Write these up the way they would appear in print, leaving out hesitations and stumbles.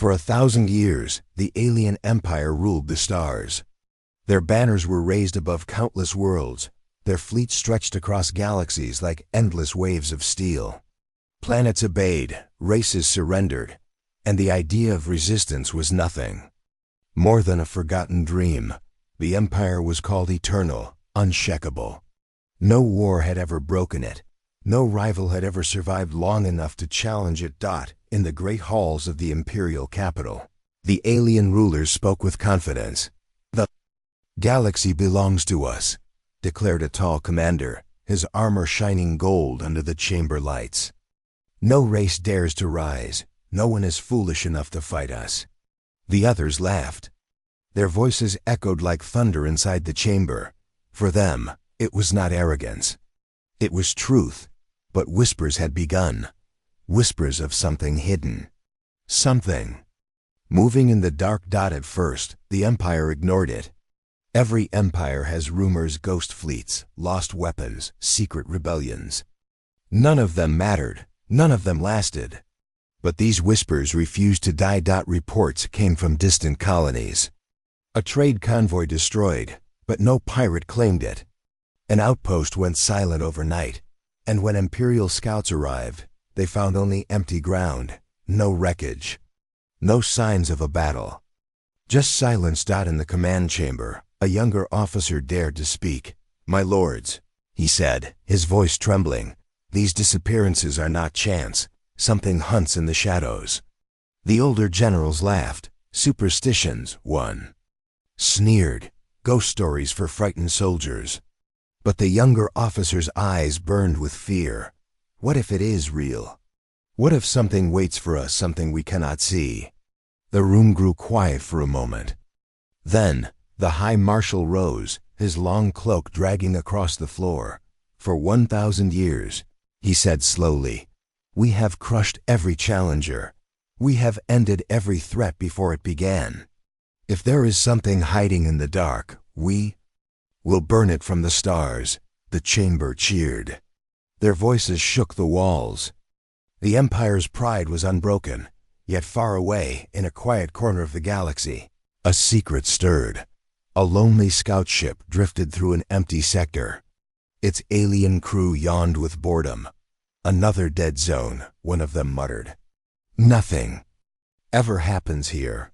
For 1,000 years, the alien empire ruled the stars. Their banners were raised above countless worlds. Their fleet stretched across galaxies like endless waves of steel. Planets obeyed, races surrendered, and the idea of resistance was nothing. More than a forgotten dream, the empire was called eternal, unshakable. No war had ever broken it. No rival had ever survived long enough to challenge it. In the great halls of the imperial capital, the alien rulers spoke with confidence. "The galaxy belongs to us," declared a tall commander, his armor shining gold under the chamber lights. "No race dares to rise. No one is foolish enough to fight us." The others laughed. Their voices echoed like thunder inside the chamber. For them, it was not arrogance. It was truth, but whispers had begun. Whispers of something hidden. Something moving in the dark. At first, the Empire ignored it. Every empire has rumors, ghost fleets, lost weapons, secret rebellions. None of them mattered. None of them lasted. But these whispers refused to die. Reports came from distant colonies. A trade convoy destroyed, but no pirate claimed it. An outpost went silent overnight, and when Imperial scouts arrived, they found only empty ground, no wreckage, no signs of a battle. Just silence. In the command chamber, a younger officer dared to speak. "My lords," he said, his voice trembling, "these disappearances are not chance. Something hunts in the shadows." The older generals laughed. "Superstitions, one," sneered. "Ghost stories for frightened soldiers." But the younger officer's eyes burned with fear. What if it is real? What if something waits for us, something we cannot see? The room grew quiet for a moment. Then, the High Marshal rose, his long cloak dragging across the floor. "For 1,000 years, he said slowly, "we have crushed every challenger. We have ended every threat before it began. If there is something hiding in the dark, we will burn it from the stars." The chamber cheered. Their voices shook the walls. The Empire's pride was unbroken, yet far away, in a quiet corner of the galaxy, a secret stirred. A lonely scout ship drifted through an empty sector. Its alien crew yawned with boredom. "Another dead zone," one of them muttered. "Nothing ever happens here."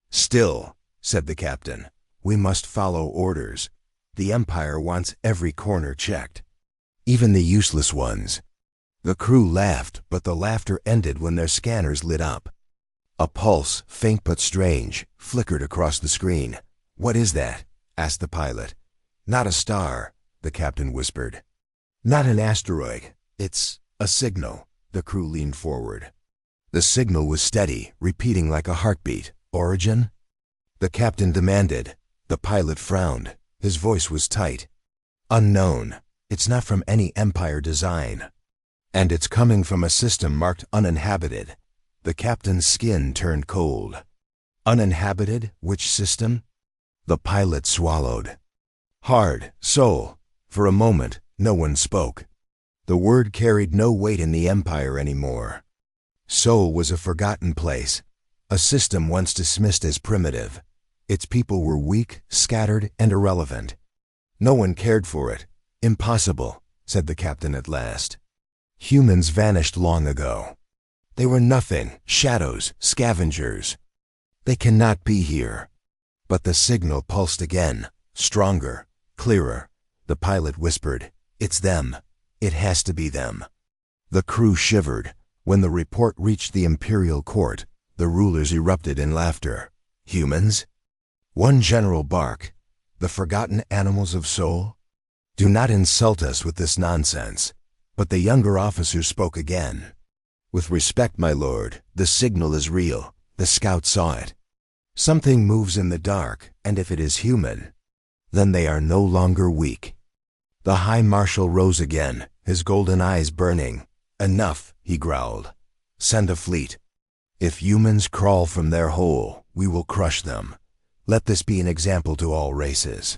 "Still," said the captain, "we must follow orders. The Empire wants every corner checked, even the useless ones." The crew laughed, but the laughter ended when their scanners lit up. A pulse, faint but strange, flickered across the screen. "What is that?" asked the pilot. "Not a star," the captain whispered. "Not an asteroid. It's a signal." The crew leaned forward. The signal was steady, repeating like a heartbeat. "Origin?" the captain demanded. The pilot frowned. His voice was tight. "Unknown. It's not from any Empire design. And it's coming from a system marked uninhabited." The captain's skin turned cold. "Uninhabited? Which system?" The pilot swallowed hard. "Sol." For a moment, no one spoke. The word carried no weight in the Empire anymore. Sol was a forgotten place, a system once dismissed as primitive. Its people were weak, scattered, and irrelevant. No one cared for it. "Impossible," said the captain at last. "Humans vanished long ago. They were nothing, shadows, scavengers. They cannot be here." But the signal pulsed again, stronger, clearer. The pilot whispered, "It's them. It has to be them." The crew shivered. When the report reached the Imperial Court, the rulers erupted in laughter. "Humans?" One general barked, "The forgotten animals of Sol? Do not insult us with this nonsense." But the younger officer spoke again. "With respect, my lord, the signal is real. The scouts saw it. Something moves in the dark, and if it is human, then they are no longer weak." The High Marshal rose again, his golden eyes burning. "Enough," he growled. "Send a fleet. If humans crawl from their hole, we will crush them. Let this be an example to all races."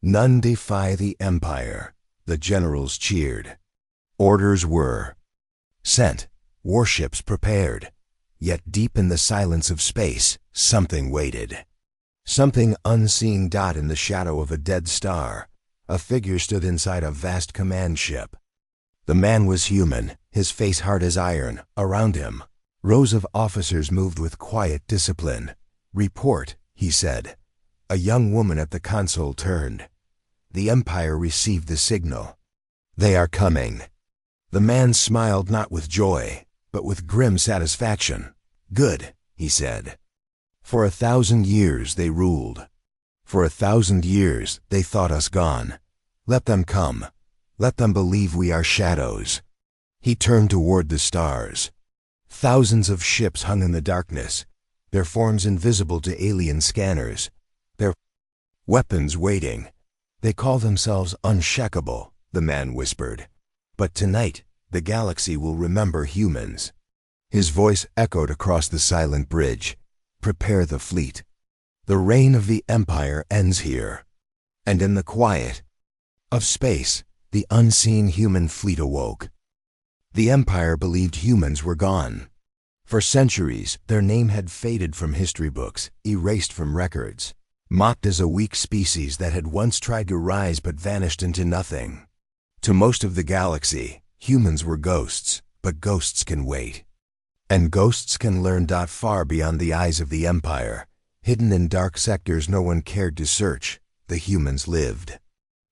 None defy the Empire. The generals cheered. Orders were sent, warships prepared. Yet deep in the silence of space, something waited. Something unseen. In the shadow of a dead star, a figure stood inside a vast command ship. The man was human, his face hard as iron. Around him, rows of officers moved with quiet discipline. "Report," he said. A young woman at the console turned. The Empire received the signal. "They are coming." The man smiled, not with joy, but with grim satisfaction. "Good," he said. "For 1,000 years they ruled. For 1,000 years they thought us gone. Let them come. Let them believe we are shadows." He turned toward the stars. Thousands of ships hung in the darkness, their forms invisible to alien scanners, their weapons waiting. "They call themselves unshakable," the man whispered. "But tonight, the galaxy will remember humans." His voice echoed across the silent bridge. "Prepare the fleet. The reign of the Empire ends here." And in the quiet of space, the unseen human fleet awoke. The Empire believed humans were gone. For centuries, their name had faded from history books, erased from records, mocked as a weak species that had once tried to rise but vanished into nothing. To most of the galaxy, humans were ghosts, but ghosts can wait. And ghosts can learn. Far beyond the eyes of the Empire, hidden in dark sectors no one cared to search, the humans lived.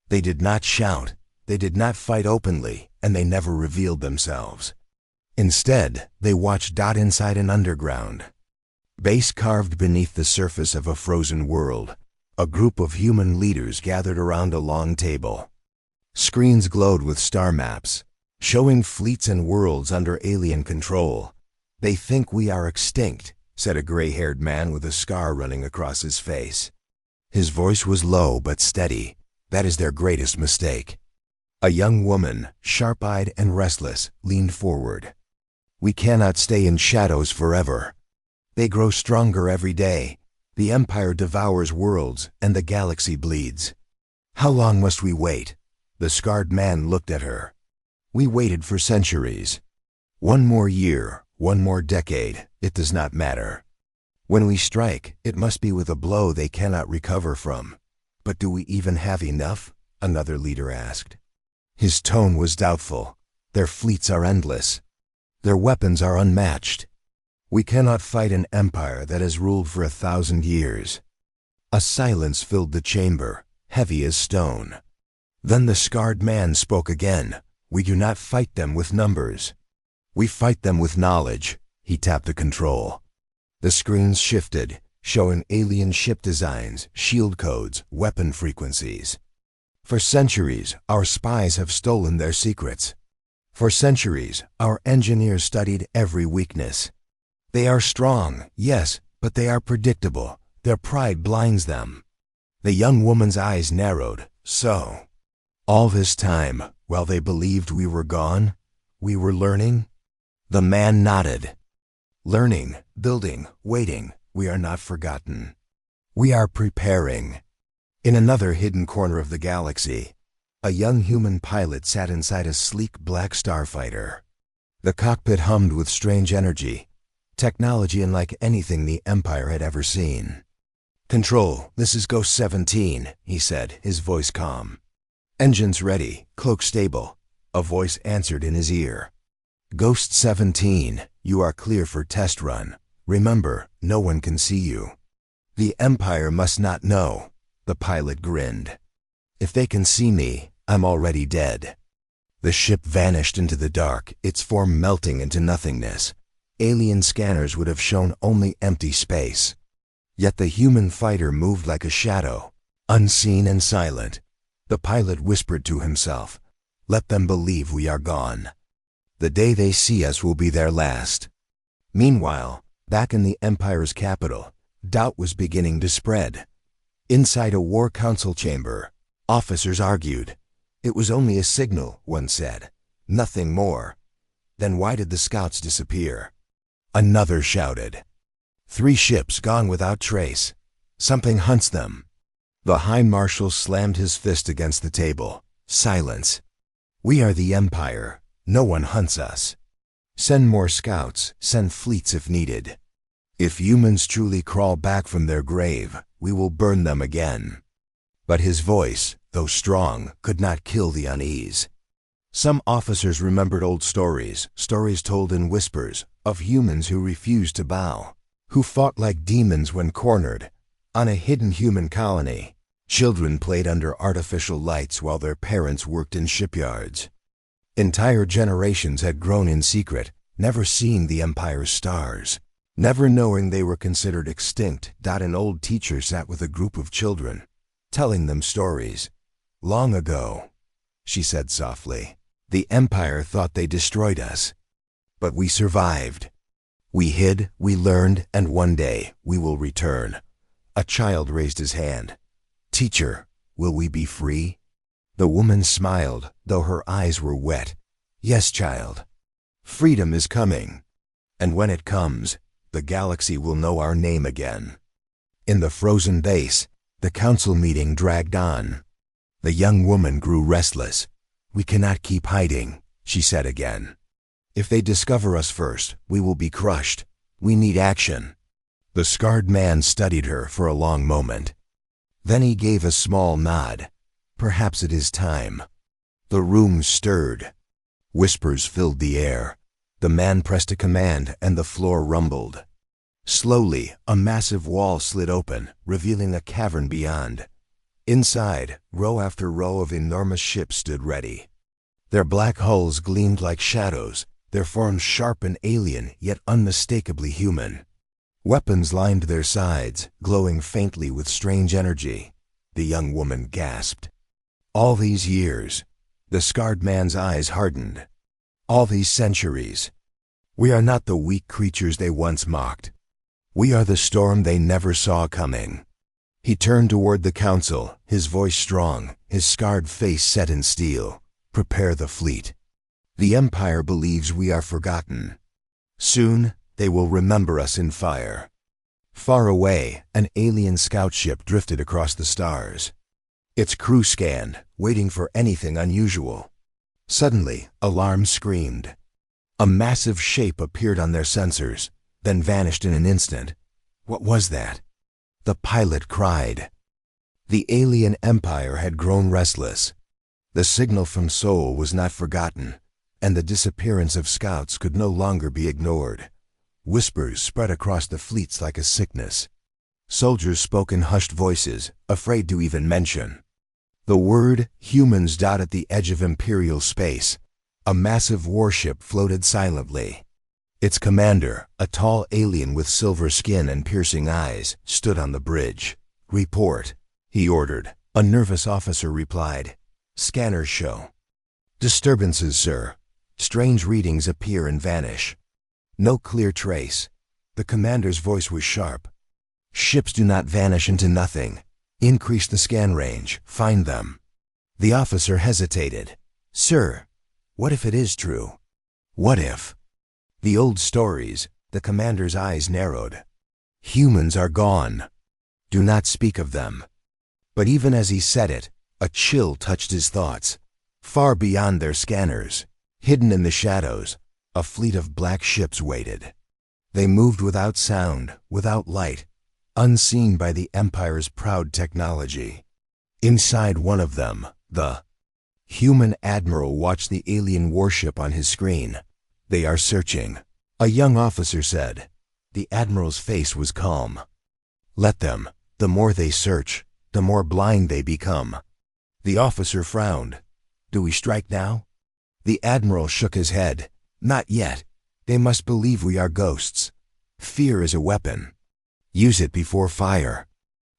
They did not shout, they did not fight openly, and they never revealed themselves. Instead, they watched. Inside an underground base carved beneath the surface of a frozen world, a group of human leaders gathered around a long table. Screens glowed with star maps, showing fleets and worlds under alien control. "They think we are extinct," said a gray-haired man with a scar running across his face. His voice was low but steady. "That is their greatest mistake." A young woman, sharp-eyed and restless, leaned forward. "We cannot stay in shadows forever. They grow stronger every day. The Empire devours worlds, and the galaxy bleeds. How long must we wait?" The scarred man looked at her. "We waited for centuries. One more year, one more decade, it does not matter. When we strike, it must be with a blow they cannot recover from." "But do we even have enough?" another leader asked. His tone was doubtful. "Their fleets are endless. Their weapons are unmatched. We cannot fight an empire that has ruled for 1,000 years." A silence filled the chamber, heavy as stone. Then the scarred man spoke again. "We do not fight them with numbers. We fight them with knowledge." He tapped the control. The screens shifted, showing alien ship designs, shield codes, weapon frequencies. "For centuries, our spies have stolen their secrets. For centuries, our engineers studied every weakness. They are strong, yes, but they are predictable. Their pride blinds them." The young woman's eyes narrowed. "So, all this time, while they believed we were gone, we were learning?" The man nodded. "Learning, building, waiting. We are not forgotten. We are preparing." In another hidden corner of the galaxy, a young human pilot sat inside a sleek black starfighter. The cockpit hummed with strange energy, technology unlike anything the Empire had ever seen. "Control, this is Ghost 17, he said, his voice calm. "Engines ready, cloak stable," a voice answered in his ear. "Ghost 17, you are clear for test run. Remember, no one can see you." "The Empire must not know," the pilot grinned. "If they can see me, I'm already dead." The ship vanished into the dark, its form melting into nothingness. Alien scanners would have shown only empty space. Yet the human fighter moved like a shadow, unseen and silent. The pilot whispered to himself, "Let them believe we are gone. The day they see us will be their last." Meanwhile, back in the Empire's capital, doubt was beginning to spread. Inside a war council chamber, officers argued. It was only a signal, one said. Nothing more. Then why did the scouts disappear? Another shouted. 3 ships gone without trace. Something hunts them. The High Marshal slammed his fist against the table. Silence. "We are the Empire. No one hunts us." Send more scouts, send fleets if needed. If humans truly crawl back from their grave, we will burn them again." But his voice, though strong, could not kill the unease. Some officers remembered old stories told in whispers, of humans who refused to bow, who fought like demons when cornered. On a hidden human colony, children played under artificial lights while their parents worked in shipyards. Entire generations had grown in secret, never seeing the Empire's stars, never knowing they were considered extinct. An old teacher sat with a group of children, telling them stories. "Long ago," she said softly, "the Empire thought they destroyed us. But we survived. We hid, we learned, and one day we will return." A child raised his hand. "Teacher, will we be free?" The woman smiled, though her eyes were wet. "Yes, child. Freedom is coming. And when it comes, the galaxy will know our name again." In the frozen base, the council meeting dragged on. The young woman grew restless. "We cannot keep hiding," she said again. "If they discover us first, we will be crushed. We need action." The scarred man studied her for a long moment. Then he gave a small nod. "Perhaps it is time." The room stirred. Whispers filled the air. The man pressed a command and the floor rumbled. Slowly, a massive wall slid open, revealing a cavern beyond. Inside, row after row of enormous ships stood ready. Their black hulls gleamed like shadows, their forms sharp and alien, yet unmistakably human. Weapons lined their sides, glowing faintly with strange energy. The young woman gasped. "All these years," the scarred man's eyes hardened. "All these centuries. We are not the weak creatures they once mocked. We are the storm they never saw coming." He turned toward the council, his voice strong, his scarred face set in steel. "Prepare the fleet. The Empire believes we are forgotten. Soon, they will remember us in fire." Far away, an alien scout ship drifted across the stars. Its crew scanned, waiting for anything unusual. Suddenly, alarms screamed. A massive shape appeared on their sensors, then vanished in an instant. What was that? The pilot cried. The alien empire had grown restless. The signal from Sol was not forgotten, and the disappearance of scouts could no longer be ignored. Whispers spread across the fleets like a sickness. Soldiers spoke in hushed voices, afraid to even mention. The word humans dot at the edge of imperial space. A massive warship floated silently. Its commander, a tall alien with silver skin and piercing eyes, stood on the bridge. "Report," he ordered. A nervous officer replied. "Scanners show." "Disturbances, sir. Strange readings appear and vanish. No clear trace." The commander's voice was sharp. "Ships do not vanish into nothing. Increase the scan range. Find them." The officer hesitated. "Sir, what if it is true? What if?" The old stories, the commander's eyes narrowed. "Humans are gone. Do not speak of them." But even as he said it, a chill touched his thoughts. Far beyond their scanners, hidden in the shadows, a fleet of black ships waited. They moved without sound, without light, unseen by the Empire's proud technology. Inside one of them, the human admiral watched the alien warship on his screen. "They are searching," a young officer said. The admiral's face was calm. "Let them. The more they search, the more blind they become." The officer frowned. "Do we strike now?" The admiral shook his head. "Not yet. They must believe we are ghosts. Fear is a weapon. Use it before fire."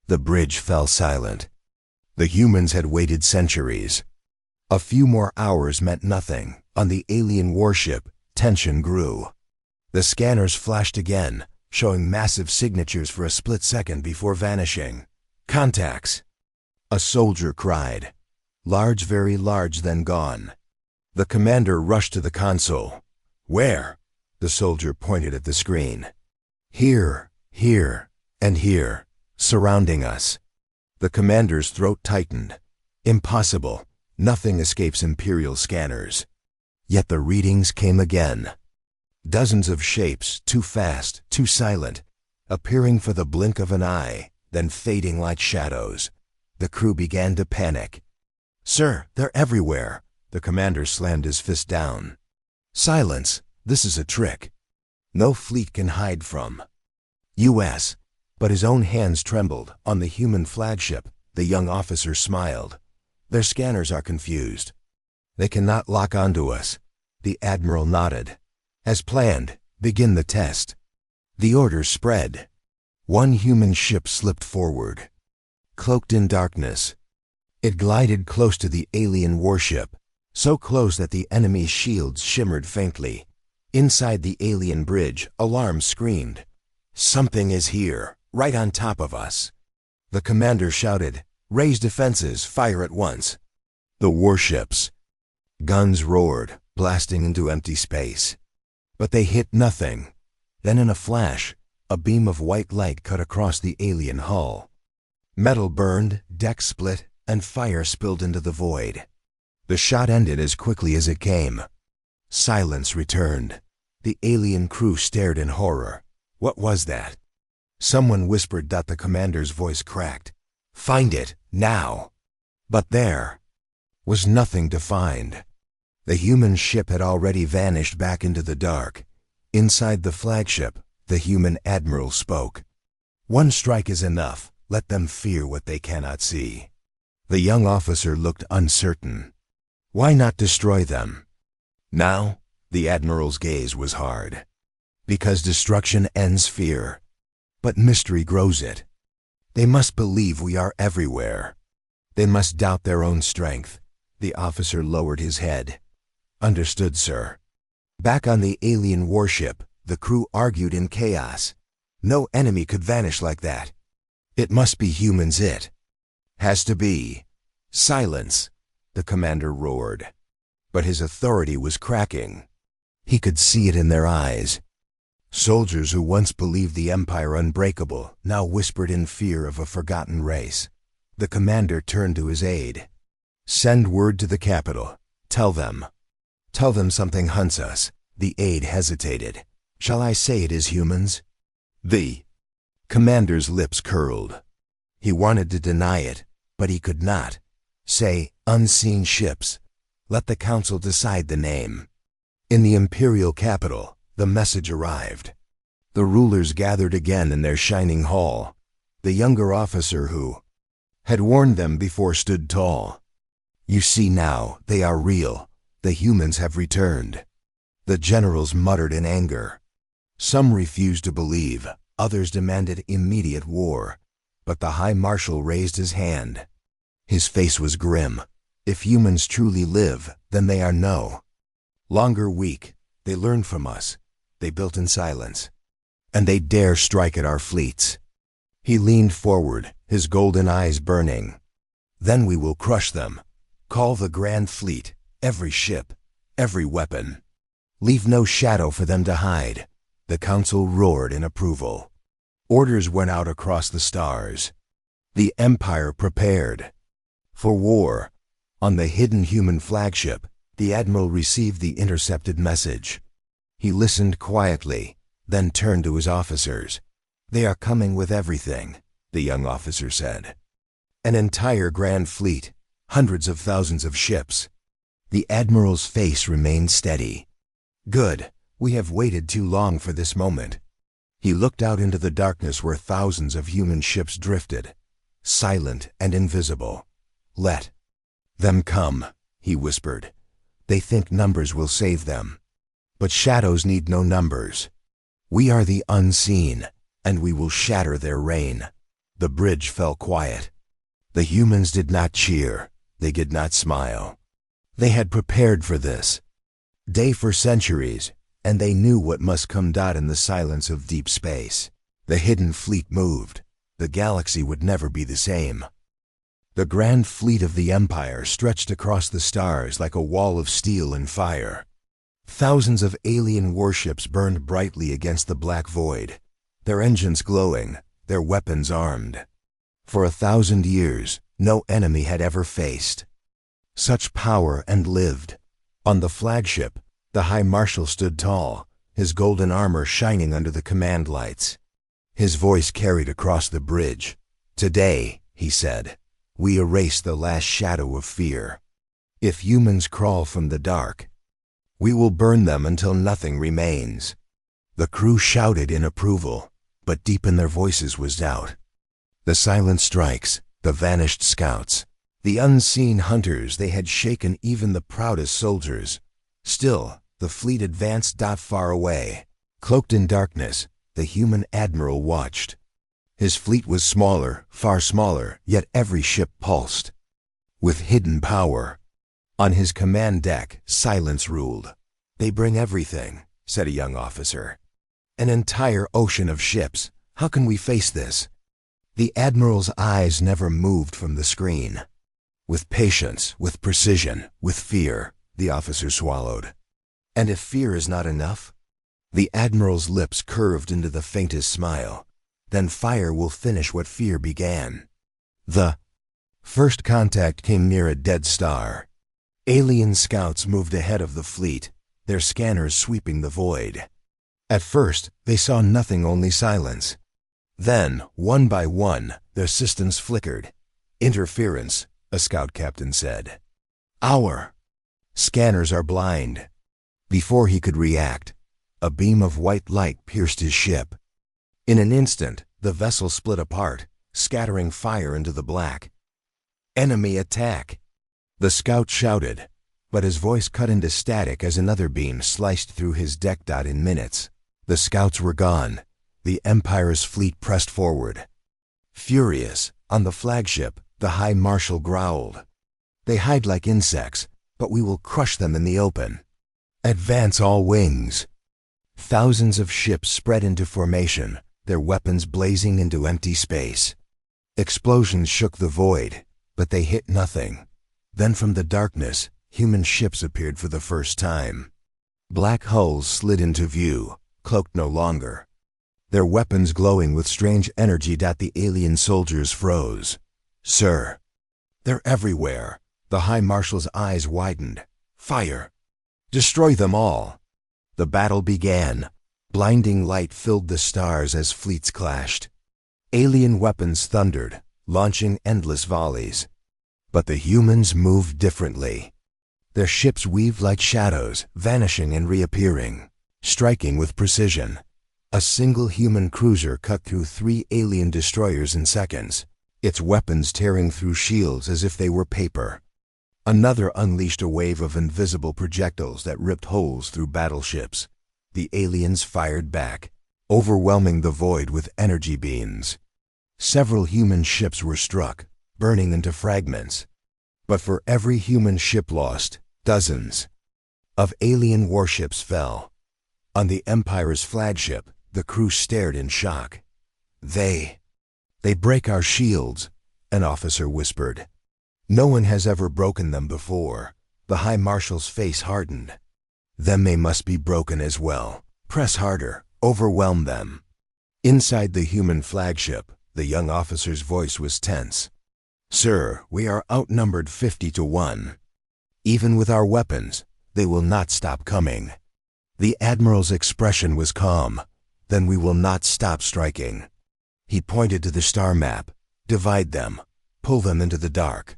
The bridge fell silent. The humans had waited centuries. A few more hours meant nothing. On the alien warship, tension grew. The scanners flashed again, showing massive signatures for a split second before vanishing. "Contacts!" A soldier cried. Large, very large, then gone. The commander rushed to the console. "Where?" The soldier pointed at the screen. "Here, here, and here, surrounding us." The commander's throat tightened. Impossible. Nothing escapes Imperial scanners. Yet the readings came again. Dozens of shapes, too fast, too silent, appearing for the blink of an eye, then fading like shadows. The crew began to panic. "Sir, they're everywhere." The commander slammed his fist down. "Silence. This is a trick. No fleet can hide from U.S." But his own hands trembled. On the human flagship, the young officer smiled. "Their scanners are confused. They cannot lock onto us." The admiral nodded. "As planned, begin the test." The order spread. One human ship slipped forward, cloaked in darkness. It glided close to the alien warship, so close that the enemy's shields shimmered faintly. Inside the alien bridge, alarm screamed. "Something is here, right on top of us." The commander shouted, "Raise defenses, fire at once." The warships' guns roared, blasting into empty space. But they hit nothing. Then in a flash, a beam of white light cut across the alien hull. Metal burned, decks split, and fire spilled into the void. The shot ended as quickly as it came. Silence returned. The alien crew stared in horror. What was that? Someone whispered. The commander's voice cracked. "Find it, now!" But there was nothing to find. The human ship had already vanished back into the dark. Inside the flagship, the human admiral spoke. "One strike is enough. Let them fear what they cannot see." The young officer looked uncertain. "Why not destroy them now?" The admiral's gaze was hard. "Because destruction ends fear, but mystery grows it. They must believe we are everywhere. They must doubt their own strength." The officer lowered his head. "Understood, sir." Back on the alien warship, the crew argued in chaos. No enemy could vanish like that. "It must be humans. It has to be." "Silence," the commander roared. But his authority was cracking. He could see it in their eyes. Soldiers who once believed the Empire unbreakable now whispered in fear of a forgotten race. The commander turned to his aide. "Send word to the capital. Tell them something hunts us." The aide hesitated. "Shall I say it is humans?" The commander's lips curled. He wanted to deny it, but he could not. "Say unseen ships. Let the council decide the name." In the imperial capital, the message arrived. The rulers gathered again in their shining hall. The younger officer who had warned them before stood tall. "You see now, they are real. The humans have returned." The generals muttered in anger. Some refused to believe, others demanded immediate war. But the High Marshal raised his hand. His face was grim. "If humans truly live, then they are no longer weak. They learned from us. They built in silence. And they dare strike at our fleets." He leaned forward, his golden eyes burning. "Then we will crush them. Call the Grand Fleet, every ship, every weapon. Leave no shadow for them to hide." The council roared in approval. Orders went out across the stars. The Empire prepared for war. On the hidden human flagship, the admiral received the intercepted message. He listened quietly, then turned to his officers. "They are coming with everything," the young officer said. "An entire grand fleet, hundreds of thousands of ships." The admiral's face remained steady. "Good. We have waited too long for this moment." He looked out into the darkness where thousands of human ships drifted, silent and invisible. "Let them come," he whispered. "They think numbers will save them. But shadows need no numbers. We are the unseen, and we will shatter their reign." The bridge fell quiet. The humans did not cheer. They did not smile. They had prepared for this day for centuries, and they knew what must come. In the silence of deep space, the hidden fleet moved. The galaxy would never be the same. The grand fleet of the Empire stretched across the stars like a wall of steel and fire. Thousands of alien warships burned brightly against the black void, their engines glowing, their weapons armed. For 1,000 years, no enemy had ever faced such power and lived. On the flagship, the High Marshal stood tall, his golden armor shining under the command lights. His voice carried across the bridge. "Today," he said, "we erase the last shadow of fear. If humans crawl from the dark, we will burn them until nothing remains." The crew shouted in approval, but deep in their voices was doubt. The silent strikes, the vanished scouts, the unseen hunters, they had shaken even the proudest soldiers. Still, the fleet advanced far away. Cloaked in darkness, the human admiral watched. His fleet was smaller, far smaller, yet every ship pulsed with hidden power. On his command deck, silence ruled. "They bring everything," said a young officer. "An entire ocean of ships. How can we face this?" The admiral's eyes never moved from the screen. "With patience, with precision, with fear," the officer swallowed. "And if fear is not enough?" The admiral's lips curved into the faintest smile. "Then fire will finish what fear began." The first contact came near a dead star. Alien scouts moved ahead of the fleet, their scanners sweeping the void. At first, they saw nothing, only silence. Then, one by one, their systems flickered. "Interference," a scout captain said. "Our scanners are blind." Before he could react, a beam of white light pierced his ship. In an instant, the vessel split apart, scattering fire into the black. "Enemy attack!" The scout shouted, but his voice cut into static as another beam sliced through his deck. In minutes, the scouts were gone. The Empire's fleet pressed forward. Furious, on the flagship, the High Marshal growled, "They hide like insects, but we will crush them in the open. Advance all wings." Thousands of ships spread into formation, their weapons blazing into empty space. Explosions shook the void, but they hit nothing. Then from the darkness, human ships appeared for the first time. Black hulls slid into view, cloaked no longer. Their weapons glowing with strange energy. The alien soldiers froze. "Sir." "They're everywhere." The High Marshal's eyes widened. "Fire! Destroy them all!" The battle began. Blinding light filled the stars as fleets clashed. Alien weapons thundered, launching endless volleys. But the humans moved differently. Their ships weaved like shadows, vanishing and reappearing, striking with precision. A single human cruiser cut through 3 alien destroyers in seconds, its weapons tearing through shields as if they were paper. Another unleashed a wave of invisible projectiles that ripped holes through battleships. The aliens fired back, overwhelming the void with energy beams. Several human ships were struck, burning into fragments. But for every human ship lost, dozens of alien warships fell. On the Empire's flagship, the crew stared in shock. They break our shields," an officer whispered. "No one has ever broken them before." The High Marshal's face hardened. "Then they must be broken as well. Press harder, overwhelm them." Inside the human flagship, the young officer's voice was tense. "Sir, we are outnumbered 50-1. Even with our weapons, they will not stop coming." The Admiral's expression was calm. "Then we will not stop striking." He pointed to the star map. "Divide them. Pull them into the dark.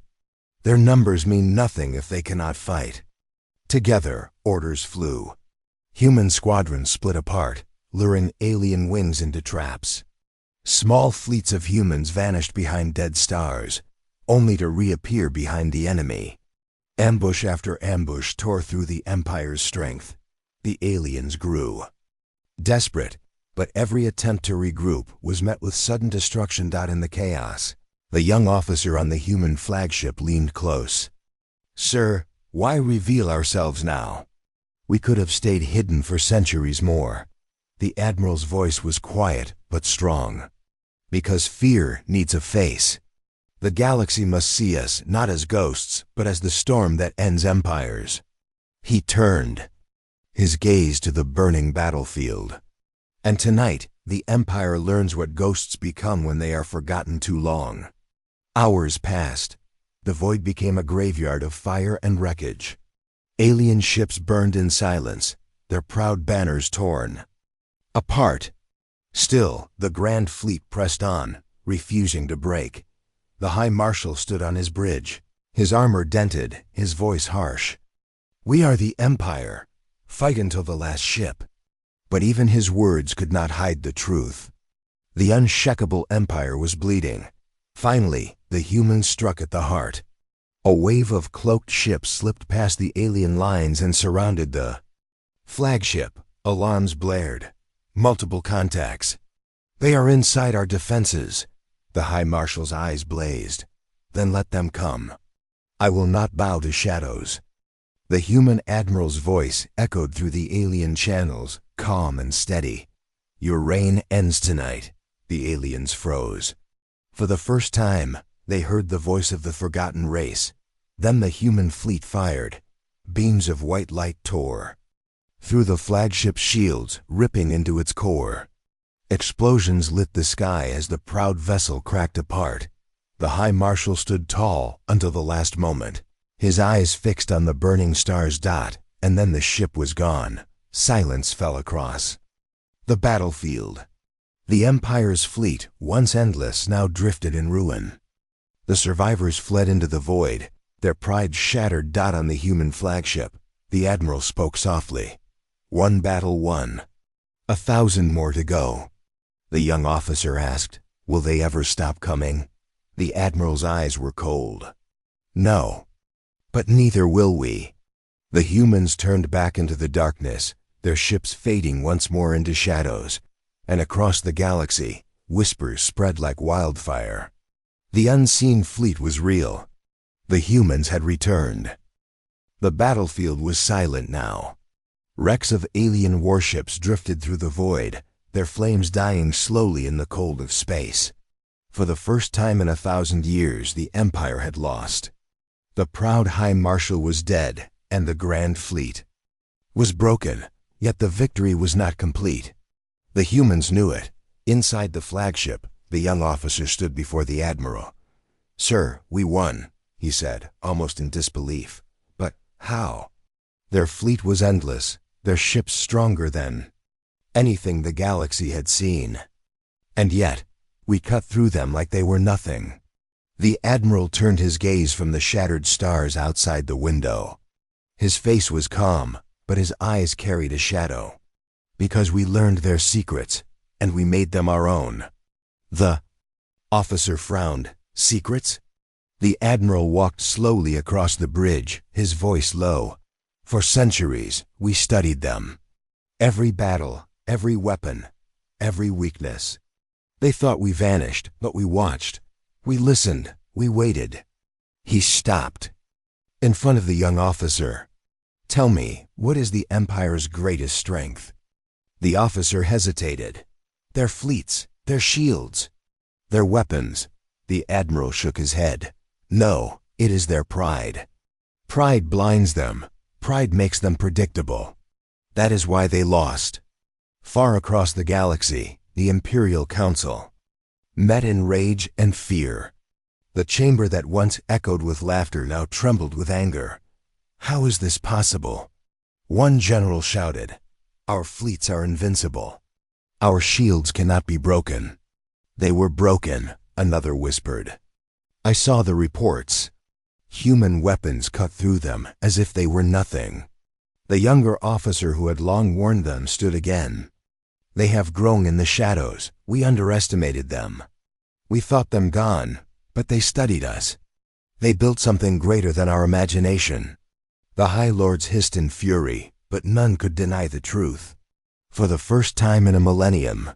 Their numbers mean nothing if they cannot fight." Together, orders flew. Human squadrons split apart, luring alien wings into traps. Small fleets of humans vanished behind dead stars, only to reappear behind the enemy. Ambush after ambush tore through the Empire's strength. The aliens grew. Desperate, but every attempt to regroup was met with sudden destruction. In the chaos, the young officer on the human flagship leaned close. "Sir, why reveal ourselves now? We could have stayed hidden for centuries more." The Admiral's voice was quiet but strong. "Because fear needs a face. The galaxy must see us not as ghosts, but as the storm that ends empires." He turned, his gaze to the burning battlefield. "And tonight, the Empire learns what ghosts become when they are forgotten too long." Hours passed. The void became a graveyard of fire and wreckage. Alien ships burned in silence, their proud banners torn apart. Still, the Grand Fleet pressed on, refusing to break. The High Marshal stood on his bridge, his armor dented, his voice harsh. "We are the Empire. Fight until the last ship." But even his words could not hide the truth. The unshakable Empire was bleeding. Finally, the humans struck at the heart. A wave of cloaked ships slipped past the alien lines and surrounded the flagship. Alarms blared. Multiple contacts. "They are inside our defenses." The High Marshal's eyes blazed. "Then let them come. I will not bow to shadows." The human admiral's voice echoed through the alien channels, calm and steady. "Your reign ends tonight." The aliens froze. For the first time, they heard the voice of the forgotten race. Then the human fleet fired. Beams of white light tore through the flagship's shields, ripping into its core. Explosions lit the sky as the proud vessel cracked apart. The High Marshal stood tall until the last moment, his eyes fixed on the burning star's dot, and then the ship was gone. Silence fell across the battlefield. The Empire's fleet, once endless, now drifted in ruin. The survivors fled into the void, their pride shattered. On the human flagship, the Admiral spoke softly. "One battle won. 1,000 more to go." The young officer asked, "Will they ever stop coming?" The Admiral's eyes were cold. "No. But neither will we." The humans turned back into the darkness, their ships fading once more into shadows, and across the galaxy, whispers spread like wildfire. The unseen fleet was real. The humans had returned. The battlefield was silent now. Wrecks of alien warships drifted through the void, their flames dying slowly in the cold of space. For the first time in 1,000 years, the Empire had lost. The proud High Marshal was dead, and the Grand Fleet was broken, yet the victory was not complete. The humans knew it. Inside the flagship, the young officer stood before the Admiral. "Sir, we won," he said, almost in disbelief. "But how?" Their fleet was endless, their ships stronger than anything the galaxy had seen. And yet, we cut through them like they were nothing. The Admiral turned his gaze from the shattered stars outside the window. His face was calm, but his eyes carried a shadow. "Because we learned their secrets, and we made them our own." The officer frowned. "Secrets?" The Admiral walked slowly across the bridge, his voice low. "For centuries, we studied them. Every battle, every weapon, every weakness. They thought we vanished, but we watched. We listened, we waited." He stopped in front of the young officer. "Tell me, what is the Empire's greatest strength?" The officer hesitated. "Their fleets, their shields, their weapons." The Admiral shook his head. "No, it is their pride. Pride blinds them. Pride makes them predictable. That is why they lost." Far across the galaxy, the Imperial Council met in rage and fear. The chamber that once echoed with laughter now trembled with anger. "How is this possible?" One general shouted, "Our fleets are invincible. Our shields cannot be broken." "They were broken," another whispered. "I saw the reports. Human weapons cut through them as if they were nothing." The younger officer who had long warned them stood again. "They have grown in the shadows. We underestimated them. We thought them gone, but they studied us. They built something greater than our imagination." The High Lords hissed in fury, but none could deny the truth. For the first time in a millennium,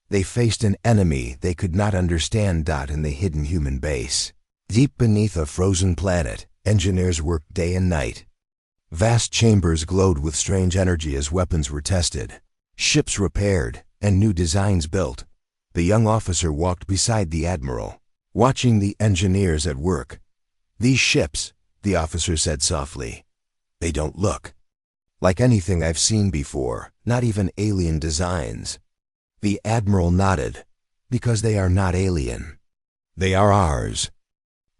they faced an enemy they could not understand. In the hidden human base, deep beneath a frozen planet, engineers worked day and night. Vast chambers glowed with strange energy as weapons were tested, ships repaired, and new designs built. The young officer walked beside the Admiral, watching the engineers at work. "These ships," the officer said softly, "they don't look like anything I've seen before, not even alien designs." The Admiral nodded. "Because they are not alien. They are ours.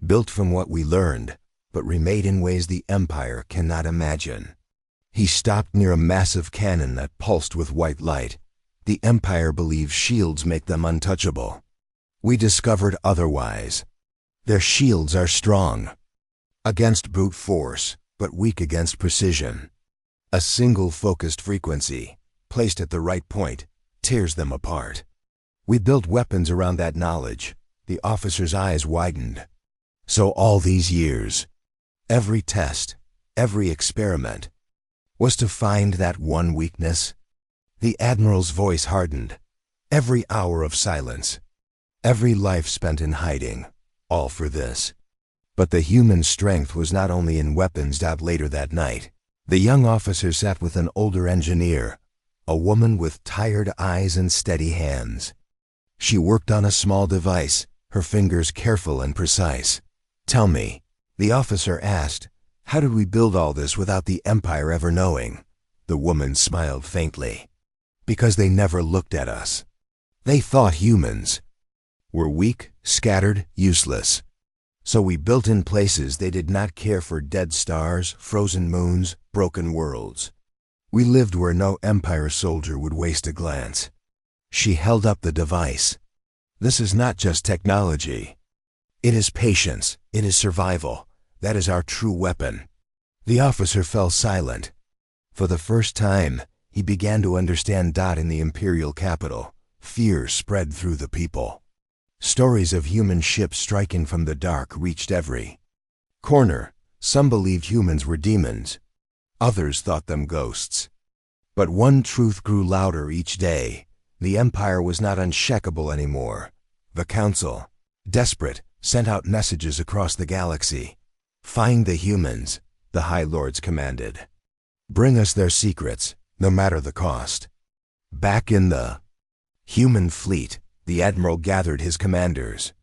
Built from what we learned, but remade in ways the Empire cannot imagine." He stopped near a massive cannon that pulsed with white light. The Empire believes shields make them untouchable. We discovered otherwise. Their shields are strong against brute force, but weak against precision. A single focused frequency, placed at the right point, tears them apart. We built weapons around that knowledge. The officer's eyes widened. So all these years, every test, every experiment, was to find that one weakness? The Admiral's voice hardened. Every hour of silence, every life spent in hiding, all for this. But the human strength was not only in weapons. Later that night, the young officer sat with an older engineer, a woman with tired eyes and steady hands. She worked on a small device, her fingers careful and precise. "Tell me," the officer asked, "how did we build all this without the Empire ever knowing?" The woman smiled faintly. "Because they never looked at us. They thought humans were weak, scattered, useless. So we built in places they did not care for: dead stars, frozen moons, broken worlds. We lived where no Empire soldier would waste a glance." She held up the device. "This is not just technology. It is patience. It is survival. That is our true weapon." The officer fell silent. For the first time, he began to understand. In the Imperial capital, fear spread through the people. Stories of human ships striking from the dark reached every corner. Some believed humans were demons. Others thought them ghosts. But one truth grew louder each day. The Empire was not unshakable anymore. The Council, desperate, sent out messages across the galaxy. "Find the humans," the High Lords commanded. "Bring us their secrets, no matter the cost." Back in the human fleet, the Admiral gathered his commanders.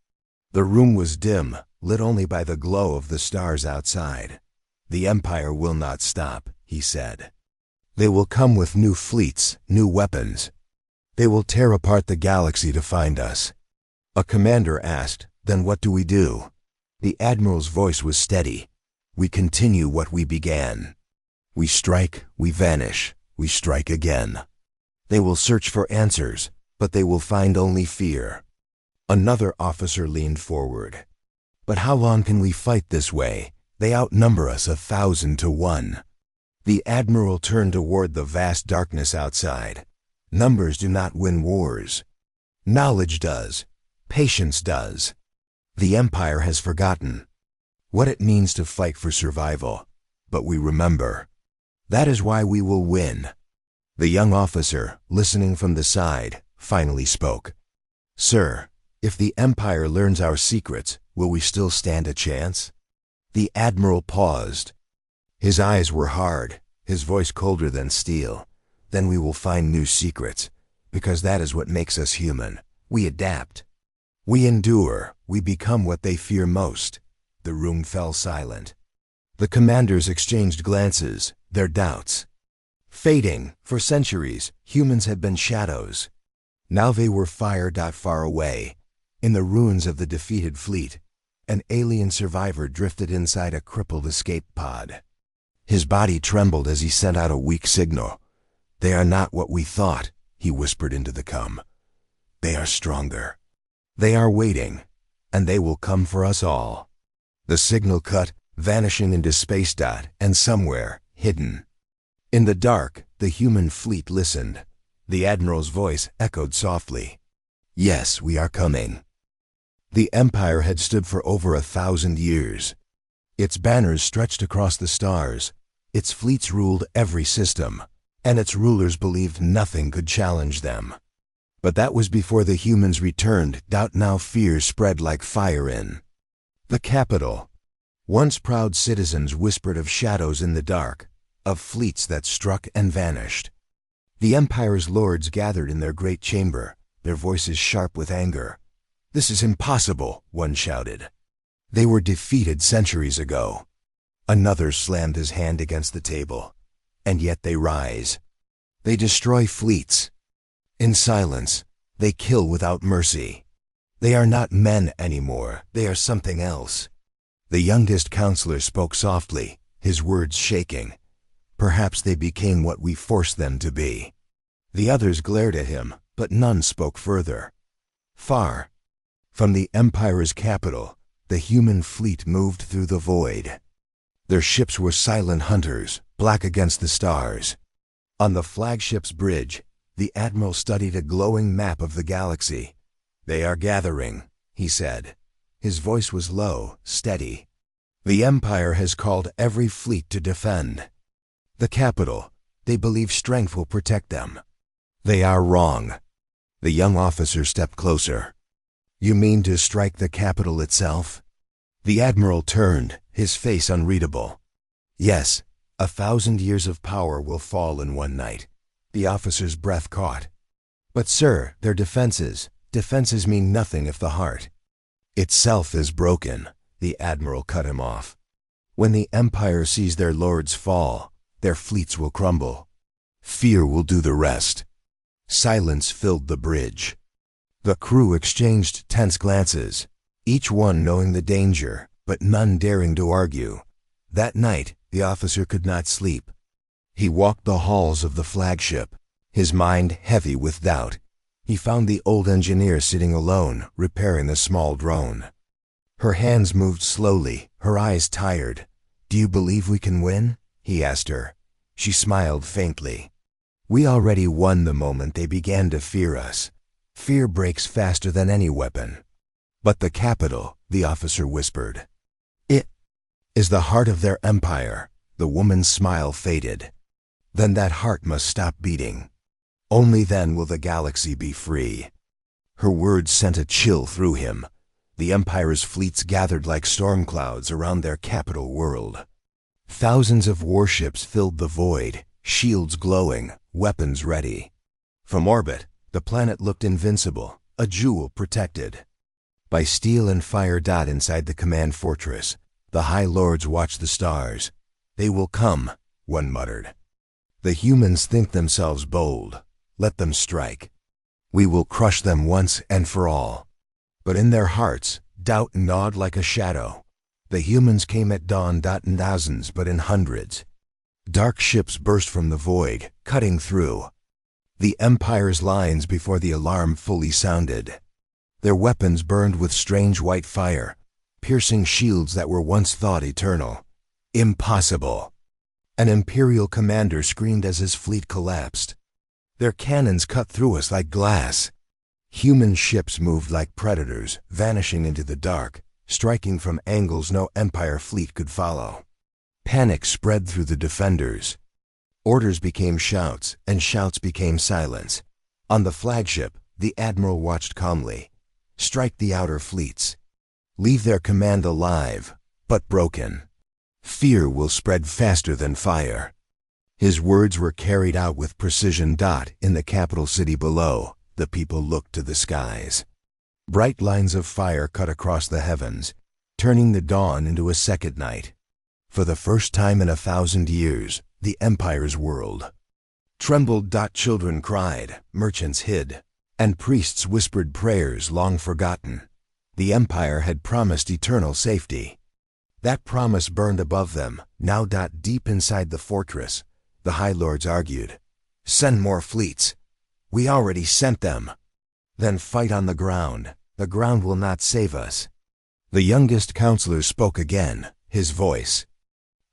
The room was dim, lit only by the glow of the stars outside. "The Empire will not stop," he said. "They will come with new fleets, new weapons. They will tear apart the galaxy to find us." A commander asked, "Then what do we do?" The Admiral's voice was steady. "We continue what we began. We strike, we vanish, we strike again. They will search for answers, but they will find only fear." Another officer leaned forward. "But how long can we fight this way? They outnumber us 1,000 to 1. The Admiral turned toward the vast darkness outside. "Numbers do not win wars. Knowledge does. Patience does. The Empire has forgotten what it means to fight for survival, but we remember. That is why we will win." The young officer, listening from the side, finally spoke. "Sir, if the Empire learns our secrets, will we still stand a chance?" The Admiral paused. His eyes were hard, his voice colder than steel. "Then we will find new secrets, because that is what makes us human. We adapt. We endure. We become what they fear most." The room fell silent. The commanders exchanged glances, their doubts fading. For centuries, humans had been shadows. Now they were fire. Far away, in the ruins of the defeated fleet, an alien survivor drifted inside a crippled escape pod. His body trembled as he sent out a weak signal. "They are not what we thought," he whispered into the cum. "They are stronger. They are waiting, and they will come for us all." The signal cut, vanishing into space. And somewhere, hidden in the dark, the human fleet listened. The Admiral's voice echoed softly. "Yes, we are coming." The Empire had stood for over 1,000 years. Its banners stretched across the stars. Its fleets ruled every system, and its rulers believed nothing could challenge them. But that was before the humans returned. Now fear spread like fire in the capital. Once proud citizens whispered of shadows in the dark, of fleets that struck and vanished. The Empire's lords gathered in their great chamber, their voices sharp with anger. "This is impossible," one shouted. "They were defeated centuries ago." Another slammed his hand against the table. "And yet they rise. They destroy fleets. In silence, they kill without mercy. They are not men anymore. They are something else." The youngest counselor spoke softly, his words shaking. Perhaps they became what we forced them to be. The others glared at him, but none spoke further. Far from the Empire's capital, the human fleet moved through the void. Their ships were silent hunters, black against the stars. On the flagship's bridge, the admiral studied a glowing map of the galaxy. "They are gathering," he said. His voice was low, steady. "The Empire has called every fleet to defend the capital. They believe strength will protect them. They are wrong." The young officer stepped closer. "You mean to strike the capital itself?" The admiral turned, his face unreadable. "Yes, 1,000 years of power will fall in one night." The officer's breath caught. "But sir, their defenses mean nothing if the heart itself is broken." The admiral cut him off. "When the Empire sees their lords fall, their fleets will crumble. Fear will do the rest." Silence filled the bridge. The crew exchanged tense glances, each one knowing the danger, but none daring to argue. That night, the officer could not sleep. He walked the halls of the flagship, his mind heavy with doubt. He found the old engineer sitting alone, repairing the small drone. Her hands moved slowly, her eyes tired. "Do you believe we can win?" he asked her. She smiled faintly. "We already won the moment they began to fear us. Fear breaks faster than any weapon." "But the capital," the officer whispered. "It is the heart of their empire." The woman's smile faded. "Then that heart must stop beating. Only then will the galaxy be free." Her words sent a chill through him. The Empire's fleets gathered like storm clouds around their capital world. Thousands of warships filled the void, shields glowing, weapons ready. From orbit, the planet looked invincible, a jewel protected by steel and fire. Inside the command fortress, the High Lords watched the stars. "They will come," one muttered. "The humans think themselves bold. Let them strike. We will crush them once and for all." But in their hearts, doubt gnawed like a shadow. The humans came at dawn, not in thousands, but in hundreds. Dark ships burst from the void, cutting through the Empire's lines before the alarm fully sounded. Their weapons burned with strange white fire, piercing shields that were once thought eternal. Impossible! An Imperial commander screamed as his fleet collapsed. "Their cannons cut through us like glass." Human ships moved like predators, vanishing into the dark, striking from angles no Empire fleet could follow. Panic spread through the defenders. Orders became shouts, and shouts became silence. On the flagship, the admiral watched calmly. "Strike the outer fleets. Leave their command alive, but broken. Fear will spread faster than fire." His words were carried out with precision. In the capital city below, the people looked to the skies. Bright lines of fire cut across the heavens, turning the dawn into a second night. For the first time in 1,000 years, the Empire's world trembled. Children cried, merchants hid, and priests whispered prayers long forgotten. The Empire had promised eternal safety. That promise burned above them, now. Deep inside the fortress, the High Lords argued. "Send more fleets. We already sent them." "Then fight on the ground. The ground will not save us." The youngest counselor spoke again, his voice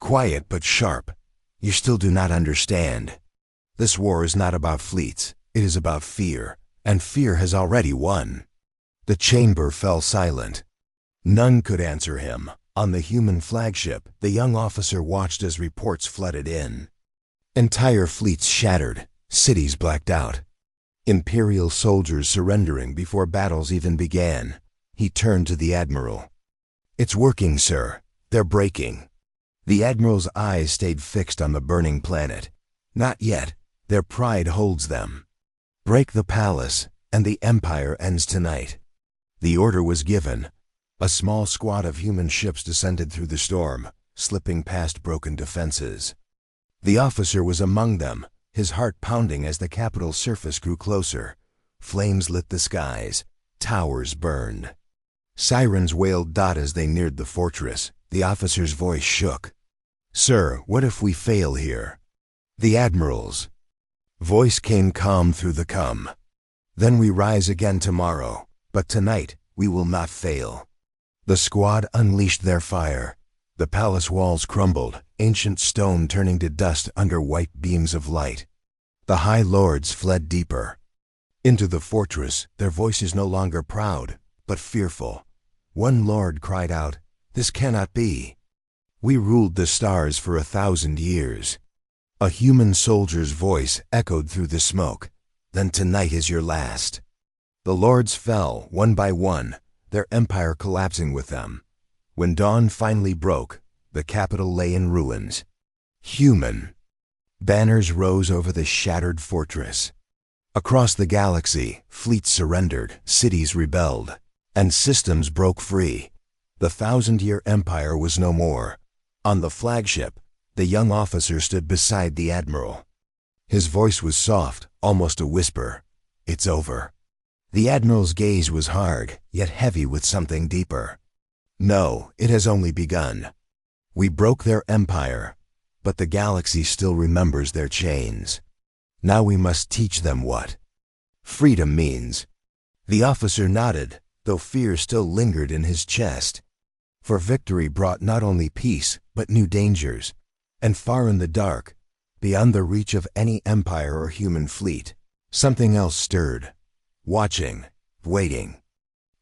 quiet but sharp. "You still do not understand. This war is not about fleets. It is about fear, and fear has already won." The chamber fell silent. None could answer him. On the human flagship, the young officer watched as reports flooded in. Entire fleets shattered, cities blacked out. Imperial soldiers surrendering before battles even began. He turned to the admiral. "It's working, sir. They're breaking." The admiral's eyes stayed fixed on the burning planet. "Not yet. Their pride holds them. Break the palace, and the Empire ends tonight." The order was given. A small squad of human ships descended through the storm, slipping past broken defenses. The officer was among them, his heart pounding as the capital's surface grew closer. Flames lit the skies. Towers burned. Sirens wailed. As they neared the fortress, the officer's voice shook. "Sir, what if we fail here? The Admiral's voice came calm through the cum. Then we rise again tomorrow, but tonight we will not fail. The squad unleashed their fire. The palace walls crumbled, ancient stone turning to dust under white beams of light. The High Lords fled deeper into the fortress, their voices no longer proud, but fearful. One lord cried out, "This cannot be. We ruled the stars for 1,000 years." A human soldier's voice echoed through the smoke. "Then tonight is your last." The lords fell, one by one, their empire collapsing with them. When dawn finally broke, the capital lay in ruins. Human banners rose over the shattered fortress. Across the galaxy, fleets surrendered, cities rebelled, and systems broke free. The 1,000-year empire was no more. On the flagship, the young officer stood beside the admiral. His voice was soft, almost a whisper. "It's over." The admiral's gaze was hard, yet heavy with something deeper. "No, it has only begun. We broke their empire, but the galaxy still remembers their chains. Now we must teach them what freedom means." The officer nodded, though fear still lingered in his chest. For victory brought not only peace, but new dangers. And far in the dark, beyond the reach of any empire or human fleet, something else stirred. Watching, waiting.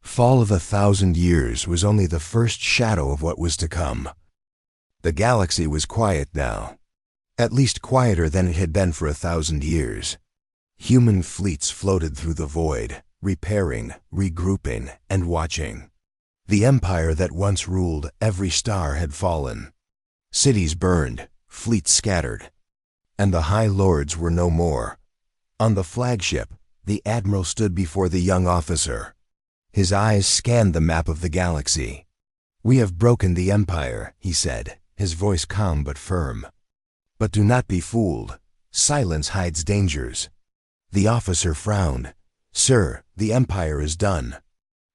Fall of 1,000 years was only the first shadow of what was to come. The galaxy was quiet now. At least quieter than it had been for 1,000 years. Human fleets floated through the void, repairing, regrouping, and watching. The empire that once ruled every star had fallen. Cities burned, fleets scattered, and the High Lords were no more. On the flagship, the admiral stood before the young officer. His eyes scanned the map of the galaxy. "We have broken the empire," he said, his voice calm but firm. "But do not be fooled. Silence hides dangers." The officer frowned. "Sir, the empire is done.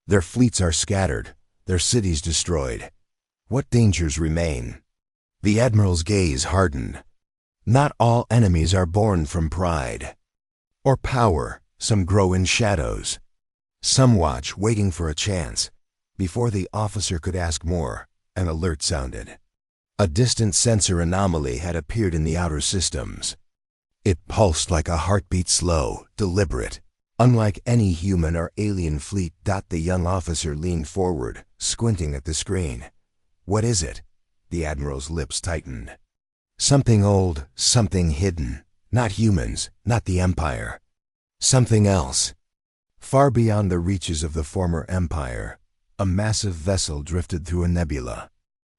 Their fleets are scattered, their cities destroyed. What dangers remain?" The admiral's gaze hardened. "Not all enemies are born from pride or power. Some grow in shadows. Some watch, waiting for a chance." Before the officer could ask more, an alert sounded. A distant sensor anomaly had appeared in the outer systems. It pulsed like a heartbeat, slow, deliberate. Unlike any human or alien fleet. The young officer leaned forward, squinting at the screen. "What is it?" The admiral's lips tightened. "Something old, something hidden. Not humans, not the empire. Something else." Far beyond the reaches of the former empire, a massive vessel drifted through a nebula.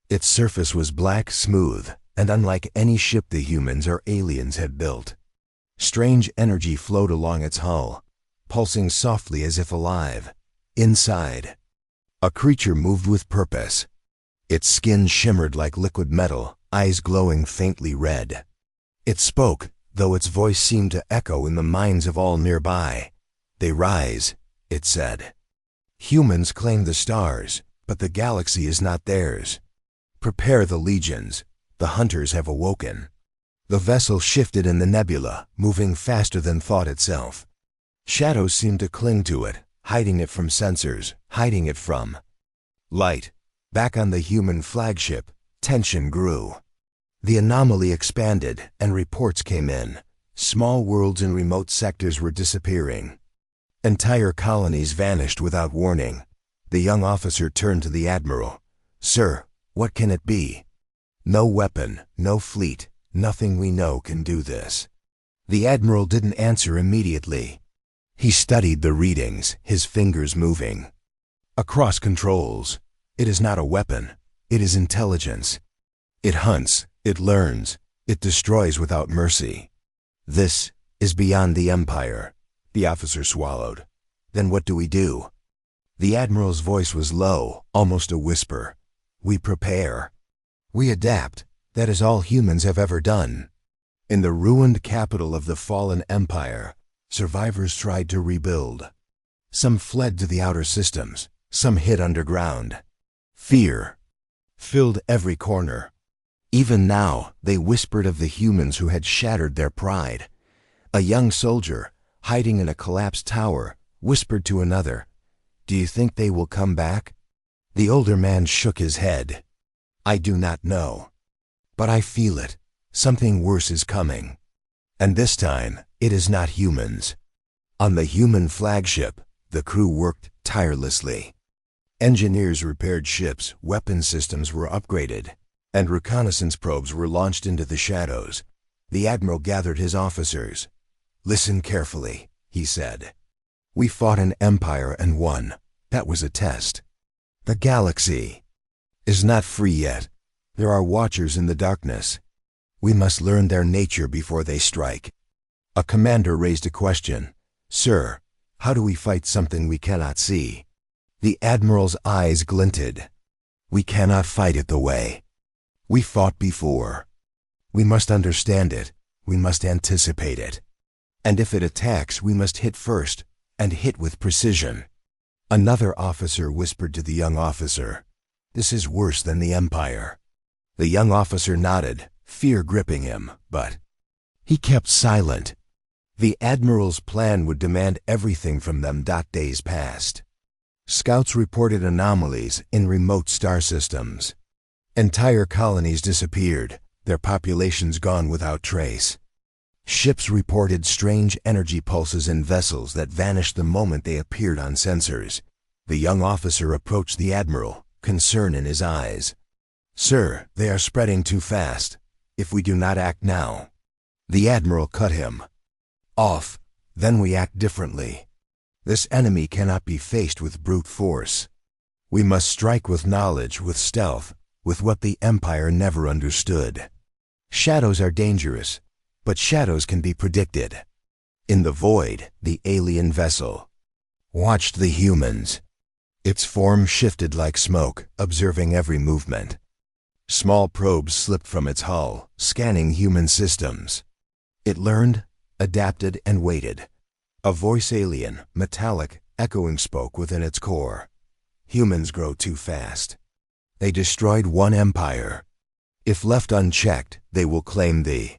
Its surface was black, smooth, and unlike any ship the humans or aliens had built. Strange energy flowed along its hull, pulsing softly as if alive. Inside, a creature moved with purpose. Its skin shimmered like liquid metal, eyes glowing faintly red. It spoke, though its voice seemed to echo in the minds of all nearby. "They rise," it said. "Humans claim the stars, but the galaxy is not theirs. Prepare the legions. The hunters have awoken." The vessel shifted in the nebula, moving faster than thought itself. Shadows seemed to cling to it, hiding it from sensors, hiding it from light. Back on the human flagship, tension grew. The anomaly expanded, and reports came in. Small worlds in remote sectors were disappearing. Entire colonies vanished without warning. The young officer turned to the admiral. "Sir, what can it be?" "No weapon, no fleet, nothing we know can do this." The admiral didn't answer immediately. He studied the readings, his fingers moving. "Across controls. It is not a weapon. It is intelligence. It hunts, it learns, it destroys without mercy. This is beyond the empire." The officer swallowed. "Then what do we do?" The admiral's voice was low, almost a whisper. "We prepare. We adapt. That is all humans have ever done." In the ruined capital of the fallen empire, survivors tried to rebuild. Some fled to the outer systems, some hid underground. Fear filled every corner. Even now, they whispered of the humans who had shattered their pride. A young soldier, hiding in a collapsed tower, whispered to another, "Do you think they will come back?" The older man shook his head. "I do not know. But I feel it. Something worse is coming. And this time, it is not humans." On the human flagship, the crew worked tirelessly. Engineers repaired ships, weapon systems were upgraded, and reconnaissance probes were launched into the shadows. The admiral gathered his officers. "Listen carefully," he said. "We fought an empire and won. That was a test. The galaxy is not free yet. There are watchers in the darkness. We must learn their nature before they strike." A commander raised a question. "Sir, how do we fight something we cannot see?" The admiral's eyes glinted. "We cannot fight it the way we fought before. We must understand it. We must anticipate it. And if it attacks, we must hit first, and hit with precision." Another officer whispered to the young officer, "This is worse than the Empire." The young officer nodded, fear gripping him, but he kept silent. The admiral's plan would demand everything from them. Days passed. Scouts reported anomalies in remote star systems. Entire colonies disappeared, their populations gone without trace. Ships reported strange energy pulses in vessels that vanished the moment they appeared on sensors. The young officer approached the admiral, concern in his eyes. "Sir, they are spreading too fast. If we do not act now." The admiral cut him off. "Then we act differently. This enemy cannot be faced with brute force. We must strike with knowledge, with stealth, with what the Empire never understood. Shadows are dangerous, but shadows can be predicted." In the void, the alien vessel watched the humans. Its form shifted like smoke, observing every movement. Small probes slipped from its hull, scanning human systems. It learned, adapted, and waited. A voice, alien, metallic, echoing, spoke within its core. "Humans grow too fast. They destroyed one empire. If left unchecked, they will claim the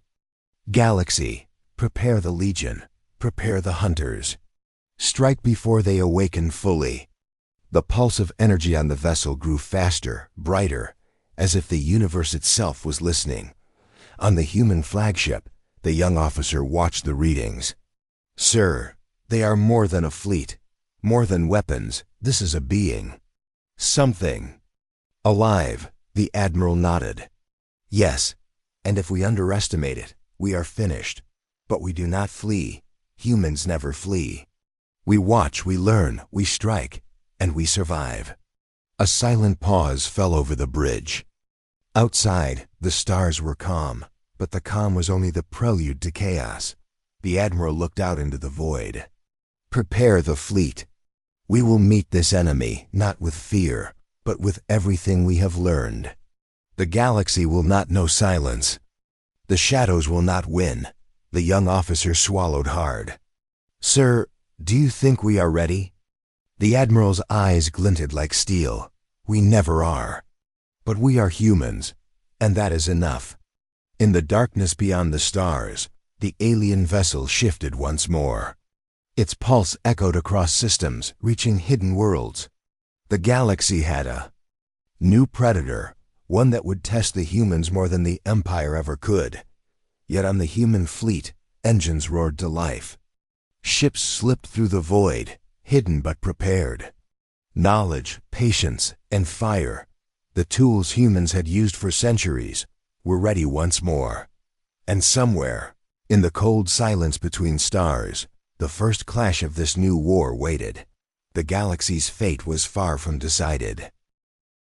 galaxy. Prepare the legion. Prepare the hunters. Strike before they awaken fully." The pulse of energy on the vessel grew faster, brighter, as if the universe itself was listening. On the human flagship, the young officer watched the readings. "Sir, they are more than a fleet, more than weapons. This is a being. Something. Alive." The admiral nodded. "Yes, and if we underestimate it, we are finished. But we do not flee. Humans never flee. We watch, we learn, we strike, and we survive." A silent pause fell over the bridge. Outside, the stars were calm, but the calm was only the prelude to chaos. The admiral looked out into the void. "Prepare the fleet. We will meet this enemy, not with fear, but with everything we have learned. The galaxy will not know silence. The shadows will not win." The young officer swallowed hard. "Sir, do you think we are ready?" The admiral's eyes glinted like steel. "We never are. But we are humans, and that is enough." In the darkness beyond the stars, the alien vessel shifted once more. Its pulse echoed across systems, reaching hidden worlds. The galaxy had a new predator, one that would test the humans more than the Empire ever could. Yet on the human fleet, engines roared to life. Ships slipped through the void, hidden but prepared. Knowledge, patience, and fire, the tools humans had used for centuries, were ready once more. And somewhere, in the cold silence between stars, the first clash of this new war waited. The galaxy's fate was far from decided.